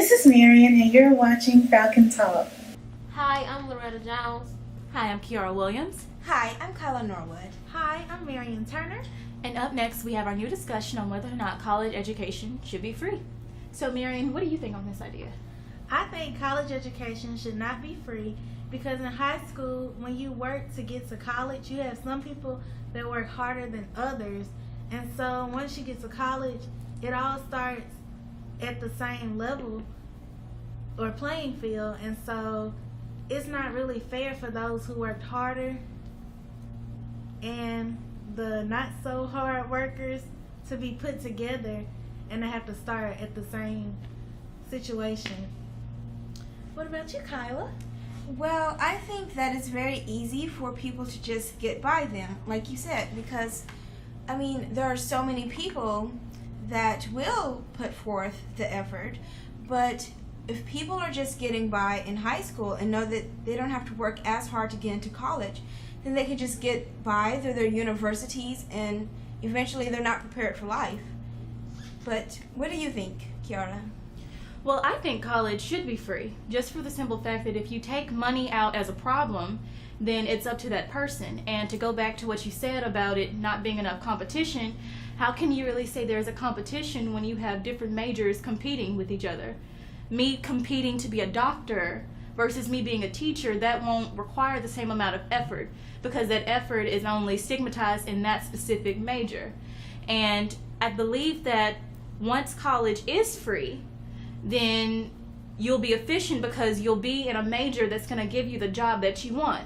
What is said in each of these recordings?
This is Marion, and you're watching Falcon Talk. Hi, I'm Loretta Jones. Hi, I'm Kiara Williams. Hi, I'm Kyla Norwood. Hi, I'm Marion Turner. And up next, we have our new discussion on whether or not college education should be free. So, Marion, what do you think on this idea? I think college education should not be free because in high school, when you work to get to college, you have some people that work harder than others. And so once you get to college, it all starts at the same level or playing field. And so it's not really fair for those who worked harder and the not so hard workers to be put together and they have to start at the same situation. What about you, Kyla? Well, I think that it's very easy for people to just get by them, like you said, because, I mean, there are so many people that will put forth the effort, but if people are just getting by in high school and know that they don't have to work as hard to get into college, then they can just get by through their universities and eventually they're not prepared for life. But what do you think, Kiara? Well, I think college should be free, just for the simple fact that if you take money out as a problem, then it's up to that person. And to go back to what you said about it not being enough competition, how can you really say there's a competition when you have different majors competing with each other? Me competing to be a doctor versus me being a teacher, that won't require the same amount of effort because that effort is only stigmatized in that specific major. And I believe that once college is free, then you'll be efficient because you'll be in a major that's going to give you the job that you want.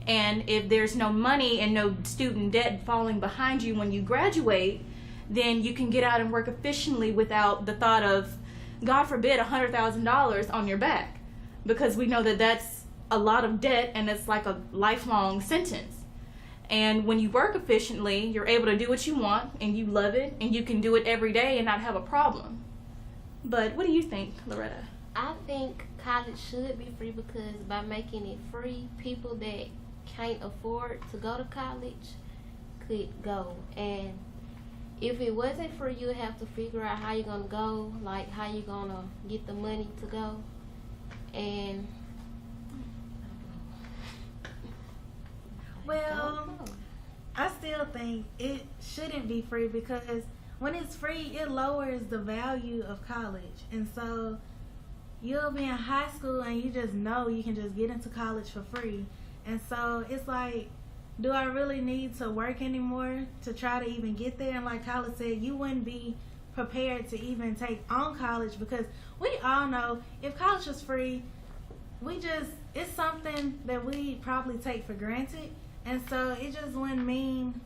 And if there's no money and no student debt falling behind you when you graduate, then you can get out and work efficiently without the thought of, God forbid, $100,000 on your back. Because we know that that's a lot of debt and it's like a lifelong sentence. And when you work efficiently, you're able to do what you want and you love it and you can do it every day and not have a problem. But what do you think, Loretta? I think college should be free because by making it free, people that can't afford to go to college could go. And if it wasn't free, you'd have to figure out how you're going to go, like how you're going to get the money to go. And Well, I still think it shouldn't be free because when it's free, it lowers the value of college. And so you'll be in high school and you just know you can just get into college for free. And so it's like, do I really need to work anymore to try to even get there? And like Kyla said, you wouldn't be prepared to even take on college because we all know if college was free, it's something that we probably take for granted. And so it just wouldn't mean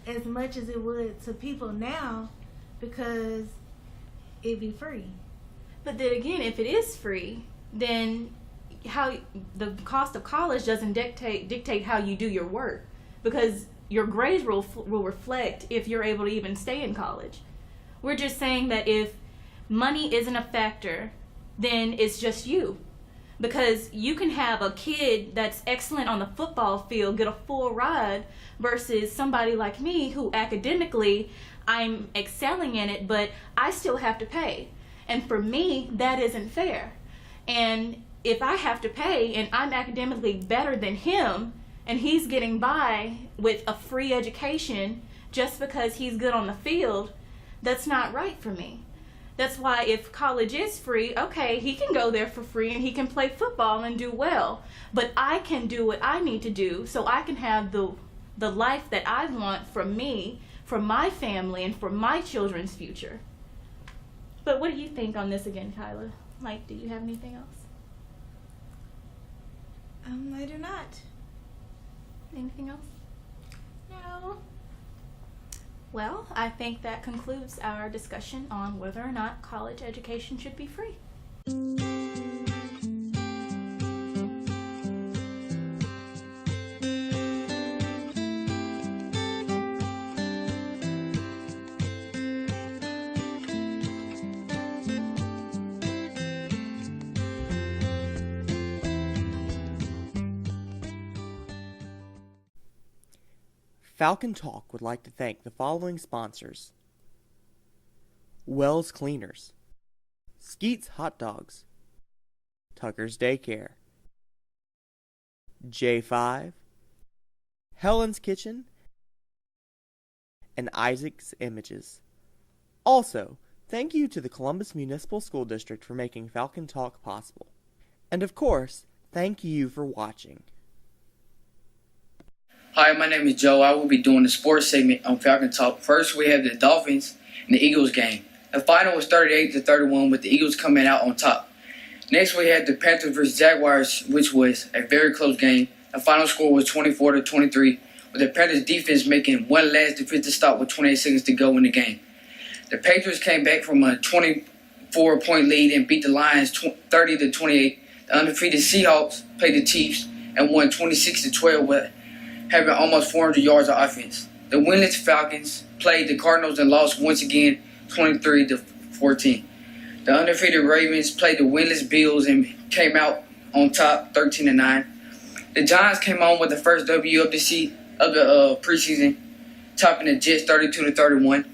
as much as it would to people now because it'd be free. But then again, if it is free, then how the cost of college doesn't dictate how you do your work because your grades will reflect if you're able to even stay in college. We're just saying that if money isn't a factor, then it's just you. Because you can have a kid that's excellent on the football field get a full ride versus somebody like me who academically I'm excelling in it, but I still have to pay. And for me, that isn't fair. And if I have to pay and I'm academically better than him and he's getting by with a free education just because he's good on the field, that's not right for me. That's why if college is free, okay, he can go there for free and he can play football and do well. But I can do what I need to do so I can have the life that I want for me, for my family, and for my children's future. But what do you think on this again, Kyla? Like, do you have anything else? I do not. Anything else? No. Well, I think that concludes our discussion on whether or not college education should be free. Falcon Talk would like to thank the following sponsors: Wells Cleaners, Skeet's Hot Dogs, Tucker's Daycare. J5, Helen's Kitchen, and Isaac's Images. Also, thank you to the Columbus Municipal School District for making Falcon Talk possible. And of course, thank you for watching. Hi, my name is Joe. I will be doing the sports segment on Falcon Talk. First, we have the Dolphins and the Eagles game. The final was 38-31 with the Eagles coming out on top. Next, we had the Panthers versus Jaguars, which was a very close game. The final score was 24-23, with the Panthers defense making one last defensive stop with 28 seconds to go in the game. The Patriots came back from a 24-point lead and beat the Lions 30-28. The undefeated Seahawks played the Chiefs and won 26-12 with having almost 400 yards of offense. The winless Falcons played the Cardinals and lost once again 23-14. The undefeated Ravens played the winless Bills and came out on top 13-9. The Giants came on with the first W of the preseason, topping the Jets 32-31.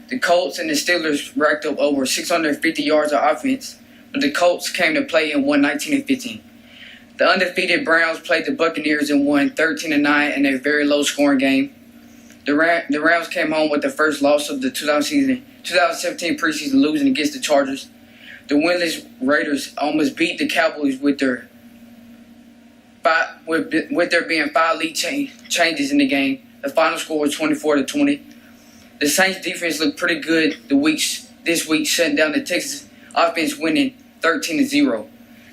The Colts and the Steelers racked up over 650 yards of offense, but the Colts came to play and won 19-15. The undefeated Browns played the Buccaneers and won 13-9 in a very low-scoring game. The Rams came home with the first loss of the 2017 preseason, losing against the Chargers. The winless Raiders almost beat the Cowboys with there being 5 lead changes in the game. The final score was 24-20. The Saints defense looked pretty good this week, shutting down the Texas offense, winning 13-0.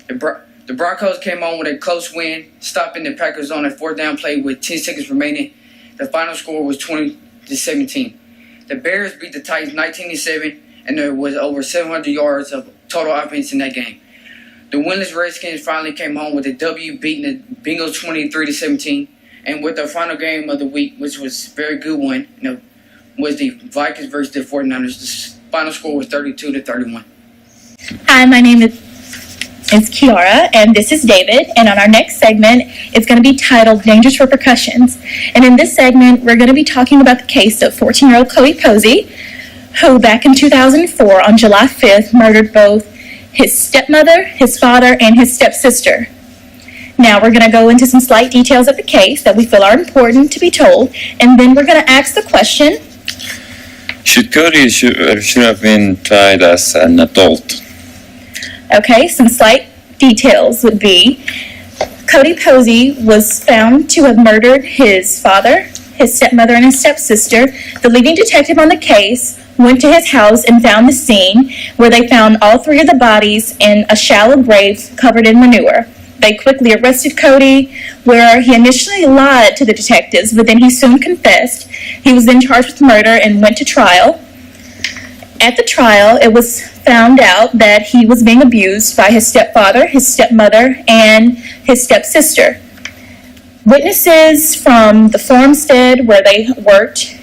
The Broncos came on with a close win, stopping the Packers on a 4th down play with 10 seconds remaining. The final score was 20-17. The Bears beat the Titans 19-7, and there was over 700 yards of total offense in that game. The winless Redskins finally came home with a W, beating the Bengals 23-17, and with the final game of the week, which was a very good one, was the Vikings versus the 49ers. The final score was 32-31. Hi, my name is Kiara, and this is David, and on our next segment, it's going to be titled Dangerous Repercussions. And in this segment, we're going to be talking about the case of 14-year-old Cody Posey, who back in 2004, on July 5th, murdered both his stepmother, his father, and his stepsister. Now, we're going to go into some slight details of the case that we feel are important to be told, and then we're going to ask the question, should Cody should have been tried as an adult? Okay, some slight details would be Cody Posey was found to have murdered his father, his stepmother, and his stepsister. The leading detective on the case went to his house and found the scene where they found all 3 of the bodies in a shallow grave covered in manure. They quickly arrested Cody, where he initially lied to the detectives, but then he soon confessed. He was then charged with murder and went to trial. At the trial, it was found out that he was being abused by his stepfather, his stepmother, and his stepsister. Witnesses from the farmstead where they worked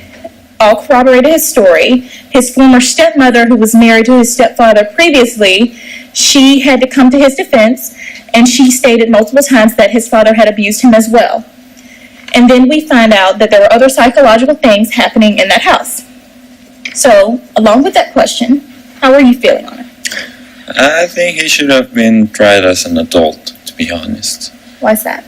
all corroborated his story. His former stepmother, who was married to his stepfather previously, she had to come to his defense, and she stated multiple times that his father had abused him as well. And then we find out that there were other psychological things happening in that house. So, along with that question, how are you feeling on it? I think he should have been tried as an adult, to be honest. Why's that?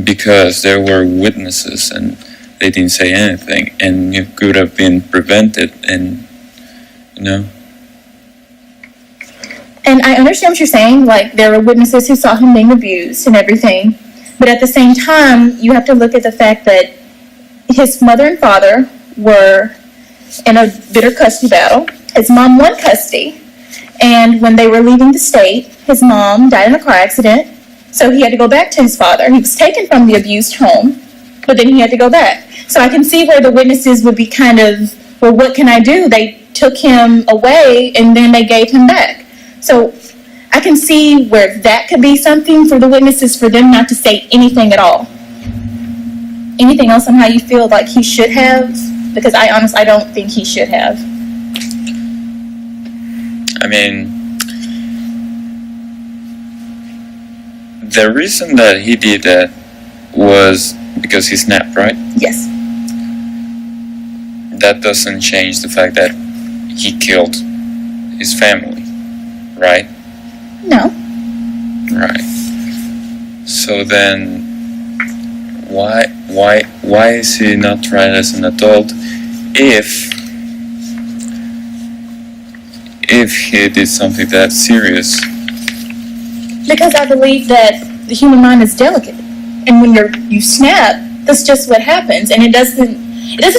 Because there were witnesses and they didn't say anything, and it could have been prevented, and And I understand what you're saying, like there were witnesses who saw him being abused and everything, but at the same time, you have to look at the fact that his mother and father were in a bitter custody battle. His mom won custody, and when they were leaving the state, his mom died in a car accident, so he had to go back to his father. He was taken from the abused home, but then he had to go back. So I can see where the witnesses would be kind of, well, what can I do? They took him away, and then they gave him back. So I can see where that could be something for the witnesses, for them not to say anything at all. Anything else on how you feel like he should have? Because I don't think he should have. I mean, the reason that he did that was because he snapped, right? Yes. That doesn't change the fact that he killed his family. right? No. Right. So then, why is he not tried as an adult if he did something that serious? Because I believe that the human mind is delicate, and when you snap, that's just what happens. And it doesn't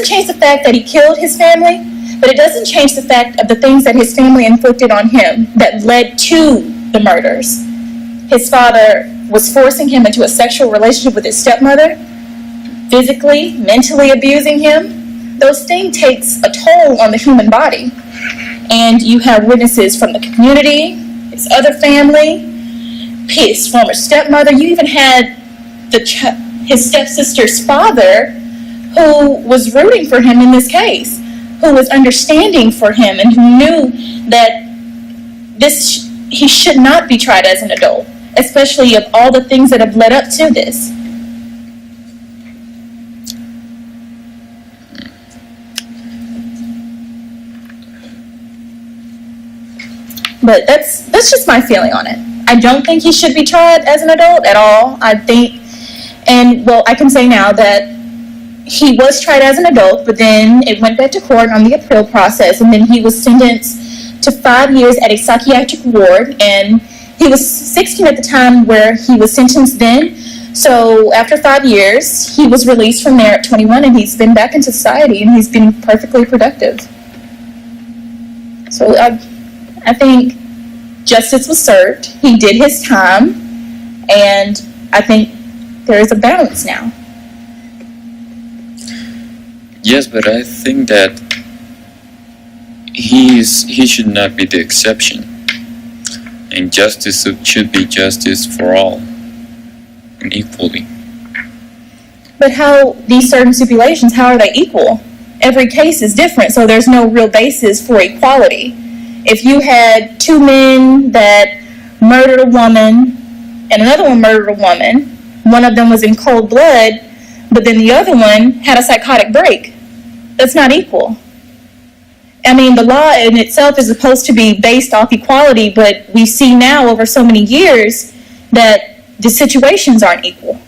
change the fact that he killed his family, but it doesn't change the fact of the things that his family inflicted on him that led to the murders. His father was forcing him into a sexual relationship with his stepmother, physically, mentally abusing him. Those things takes a toll on the human body. And you have witnesses from the community, his other family, his former stepmother. You even had his stepsister's father, who was rooting for him in this case, who was understanding for him, and who knew that he should not be tried as an adult, especially of all the things that have led up to this. But that's just my feeling on it. I don't think he should be tried as an adult at all. I think, and well, I can say now that he was tried as an adult, but then it went back to court on the appeal process, and then he was sentenced to 5 years at a psychiatric ward, and he was 16 at the time where he was sentenced then. So after 5 years, he was released from there at 21, and he's been back in society, and he's been perfectly productive. So I think justice was served. He did his time, and I think there is a balance now. Yes, but I think that he should not be the exception, and justice should be justice for all and equally. But how these certain stipulations, how are they equal? Every case is different, so there's no real basis for equality. If you had two men that murdered a woman and another one murdered a woman, one of them was in cold blood, but then the other one had a psychotic break, that's not equal. I mean, the law in itself is supposed to be based off equality, but we see now over so many years that the situations aren't equal.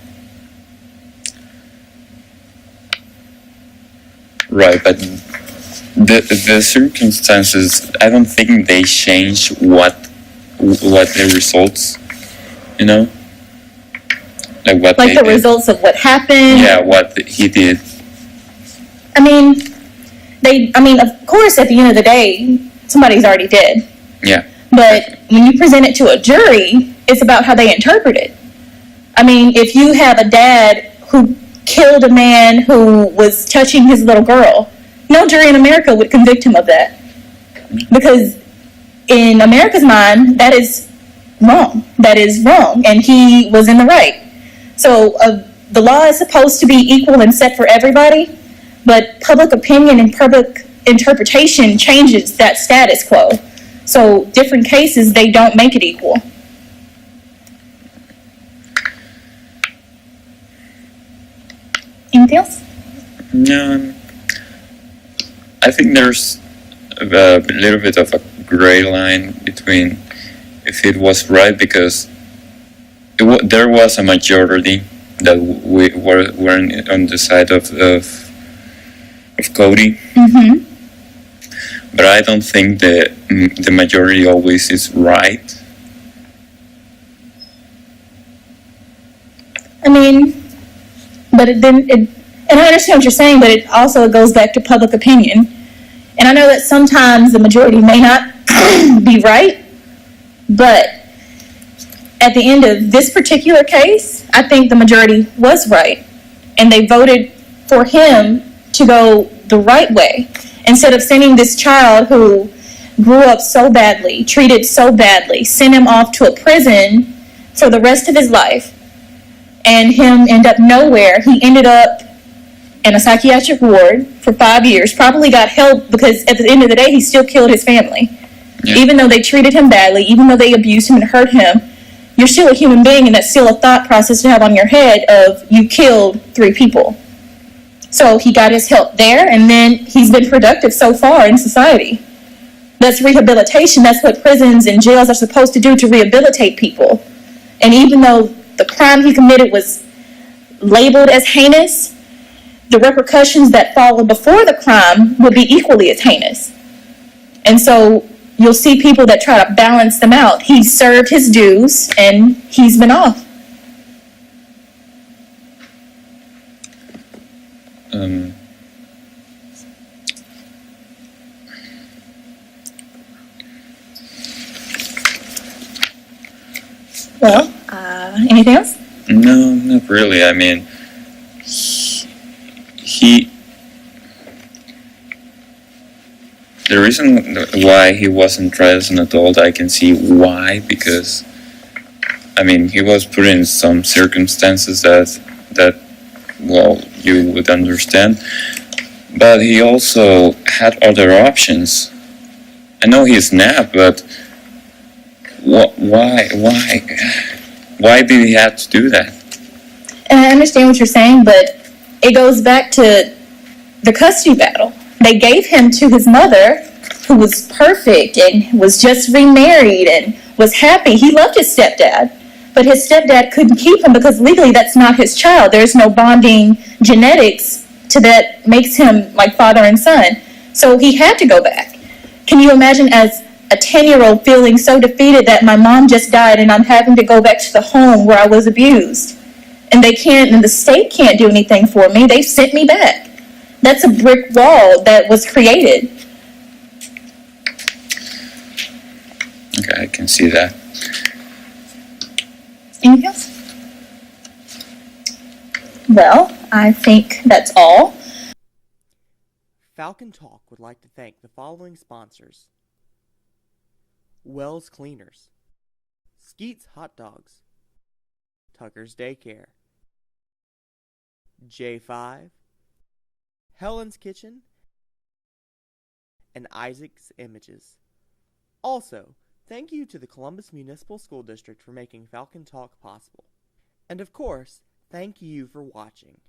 Right, but the circumstances, I don't think they change what the results, you know, like the did. Results of what happened. Yeah, what he did. I mean, of course, at the end of the day, somebody's already dead. Yeah. But when you present it to a jury, it's about how they interpret it. I mean, if you have a dad who killed a man who was touching his little girl, no jury in America would convict him of that. Because in America's mind, that is wrong. That is wrong. And he was in the right. So the law is supposed to be equal and set for everybody, but public opinion and public interpretation changes that status quo. So different cases, they don't make it equal. Anything else? No, I think there's a little bit of a gray line between if it was right, because there was a majority that we weren't on the side of Cody. Mm-hmm. But I don't think that the majority always is right. I mean, but and I understand what you're saying, but it also goes back to public opinion. And I know that sometimes the majority may not be right, but at the end of this particular case, I think the majority was right. And they voted for him to go the right way, instead of sending this child who grew up so badly, treated so badly, sent him off to a prison for the rest of his life, and him end up nowhere. He ended up in a psychiatric ward for 5 years, probably got help, because at the end of the day, he still killed his family. Yeah. Even though they treated him badly, even though they abused him and hurt him, you're still a human being, and that's still a thought process to have on your head of you killed 3 people. So he got his help there, and then he's been productive so far in society. That's rehabilitation. That's what prisons and jails are supposed to do, to rehabilitate people. And even though the crime he committed was labeled as heinous, the repercussions that followed before the crime would be equally as heinous. And so you'll see people that try to balance them out. He served his dues and he's been off. Well, anything else? No, not really. I mean, he the reason why he wasn't tried as an adult, I can see why, because I mean, he was put in some circumstances that well, you would understand, but he also had other options. I know he snapped, but why did he have to do that? And I understand what you're saying, but it goes back to the custody battle. They gave him to his mother, who was perfect and was just remarried and was happy. He loved his stepdad, but his stepdad couldn't keep him because legally that's not his child. There's no bonding genetics to that makes him like father and son. So he had to go back. Can you imagine as a 10-year-old feeling so defeated that my mom just died and I'm having to go back to the home where I was abused? And they can't, and the state can't do anything for me. They sent me back. That's a brick wall that was created. Okay, I can see that. Anything else? Well, I think that's all. Falcon Talk would like to thank the following sponsors: Wells Cleaners, Skeet's Hot Dogs, Tucker's Daycare, J5, Helen's Kitchen, and Isaac's Images. Also, thank you to the Columbus Municipal School District for making Falcon Talk possible. And of course, thank you for watching.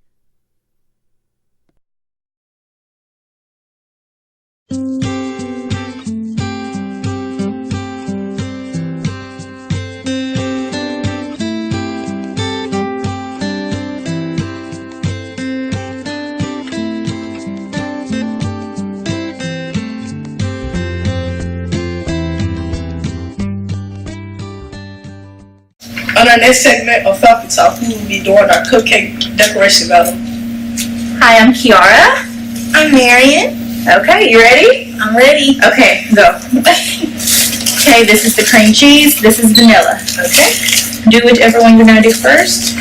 On our next segment of Falcon Talk, we will be doing our cupcake decoration battle. Hi, I'm Kiara. I'm Marion. Okay, you ready? I'm ready. Okay, go. Okay, this is the cream cheese. This is vanilla. Okay? Do whichever one you're going to do first.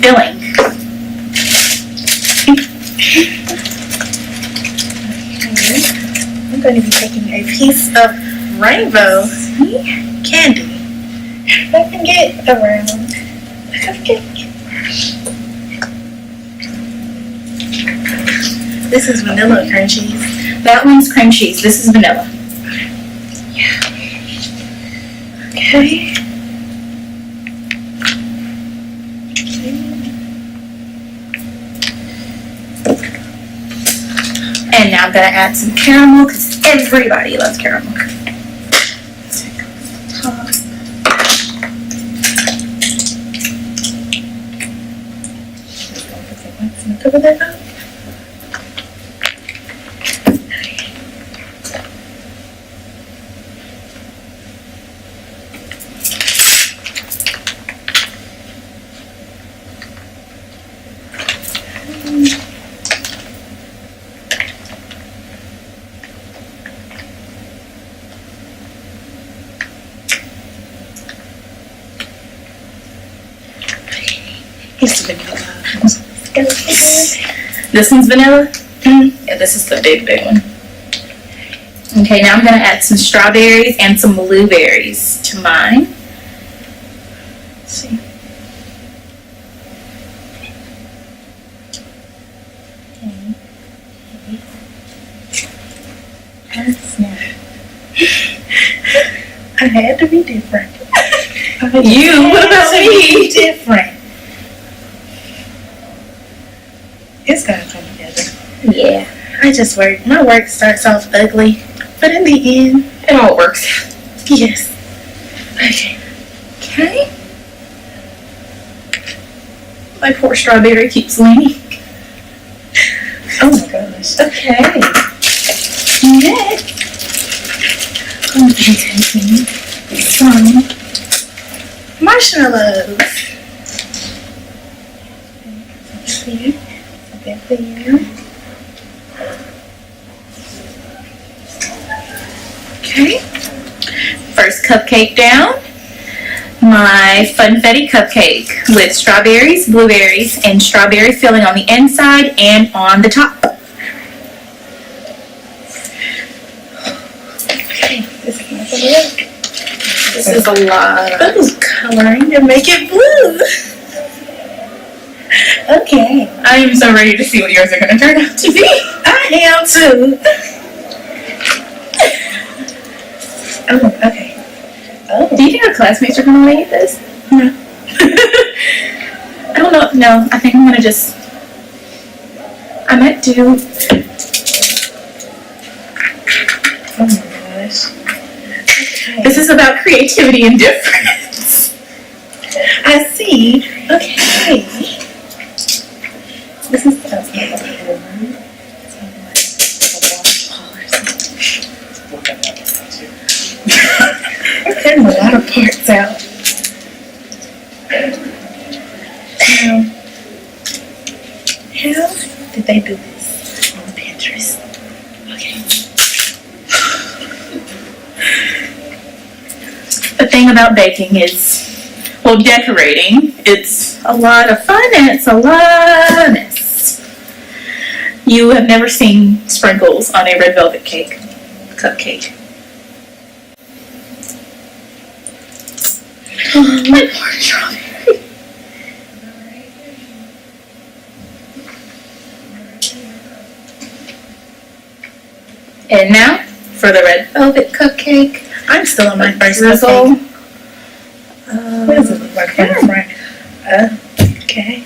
Filling. I'm going to be taking a piece of rainbow candy. If I can get around the cupcake. This is vanilla cream cheese. That one's cream cheese. This is vanilla. Okay. And now I'm going to add some caramel because everybody loves caramel. Cover that up. Here's the vanilla. This one's vanilla. Yeah, this is the big one. Okay, now I'm going to add some strawberries and some blueberries to mine. Let's see. I had to be different. You, what about me? Different. It's gonna come together. Yeah, I just work. My work starts off ugly, but in the end, it all works. yes. Okay. Okay. My poor strawberry keeps leaning. Oh my gosh. Okay. Next, I'm gonna be taking some marshmallows. There. okay. First cupcake down. My funfetti cupcake with strawberries, blueberries, and strawberry filling on the inside and on the top. Okay, this is not gonna work. This is a lot of Ooh, coloring to make it blue. Okay. I am so ready to see what yours are going to turn out to be. I am too. Oh, okay. Oh. Do you think our classmates are going to eat this? No. I don't know. No, I think I'm going to just... I might do... Oh my gosh. Okay. This is about creativity and difference. I see. Okay. This is cutting a lot of parts out. Now, how did they do this on Pinterest? Okay. The thing about baking is, well, decorating, it's a lot of fun and it's a lot of mess. You have never seen sprinkles on a red velvet cupcake. My poor strawberry. And now for the red velvet cupcake. I'm still on my first drizzle. cupcake. What does it look like from the front? Okay.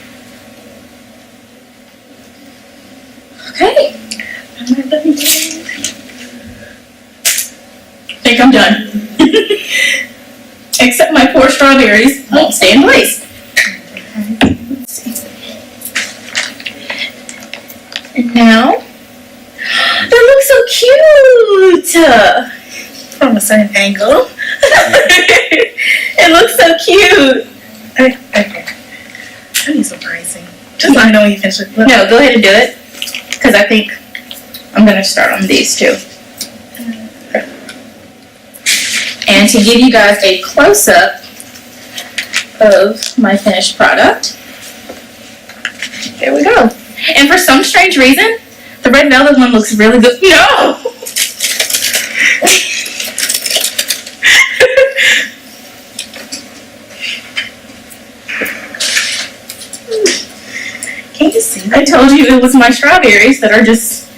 Okay. I'm not done yet. I think I'm done. Except my poor strawberries won't stay in place. Let's see. And now, they look so cute From a certain angle. It looks so cute. Okay. I need some icing. Just so I know when you finish it. Look. No, go ahead and do it. Because I think I'm going to start on these two. And to give you guys a close-up of my finished product, there we go. And for some strange reason, the red velvet one looks really good. No! Can you see? I told you it was my strawberries that are just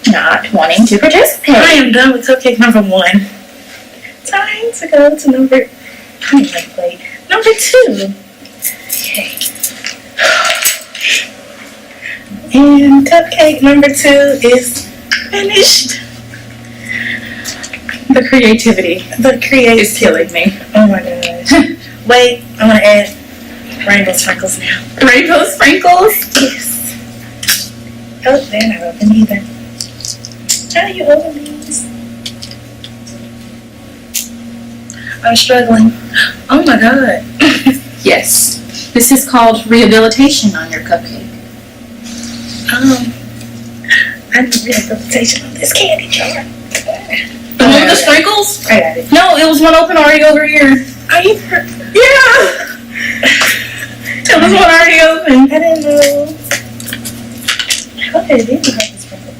not wanting to participate. I am done with cupcake number 1. Time to go to number 2. Okay. And cupcake number 2 is finished. The creativity The creative is killing me. Oh my gosh. Wait, I'm gonna add rainbow sprinkles now. Rainbow sprinkles? Yes. Oh, they're not open either. How do you open these? I'm struggling. Oh my god. Yes. This is called rehabilitation on your cupcake. I need rehabilitation on this candy jar. The one with the sprinkles? I got it. No, it was one open already over here. Are you? Yeah! It was one already open. I didn't know. Okay, these are hard to sprinkle.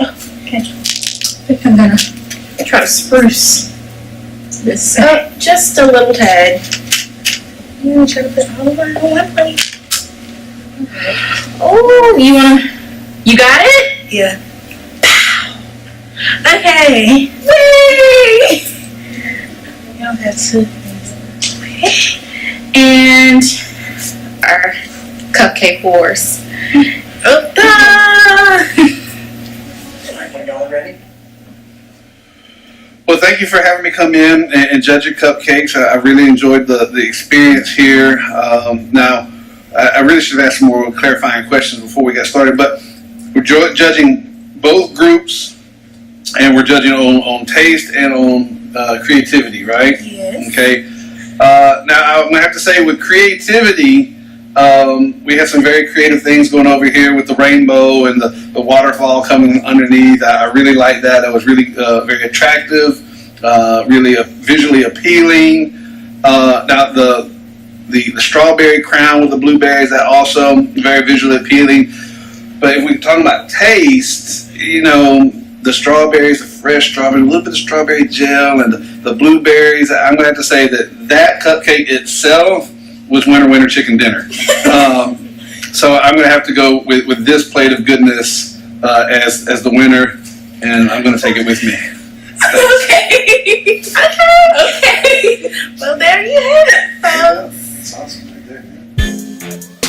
Oh, okay. I think I'm gonna try to spruce this up just a little tad. I'm gonna try to put all of mine on one plate. Oh, you got it? Yeah. Okay. Yay! Yeah, that's it. And our cupcake wars. When y'all are ready. Well, thank you for having me come in and judge your cupcakes. I really enjoyed the experience here. Now, I really should have asked some more clarifying questions before we got started, but we're judging both groups, and we're judging on taste and on creativity, right? Yes. Okay. Now, I'm going to have to say with creativity, we have some very creative things going over here with the rainbow and the waterfall coming underneath. I really like that. That was really very attractive, really visually appealing. Now, the strawberry crown with the blueberries, that also very visually appealing. But if we're talking about taste, you know, the strawberries, the fresh strawberry, a little bit of strawberry gel, and the blueberries, I'm going to have to say that cupcake itself was winner chicken dinner. So I'm going to have to go with this plate of goodness as the winner, and I'm going to take it with me. Okay. Okay. Well, there you have it, folks. That's awesome right there, man.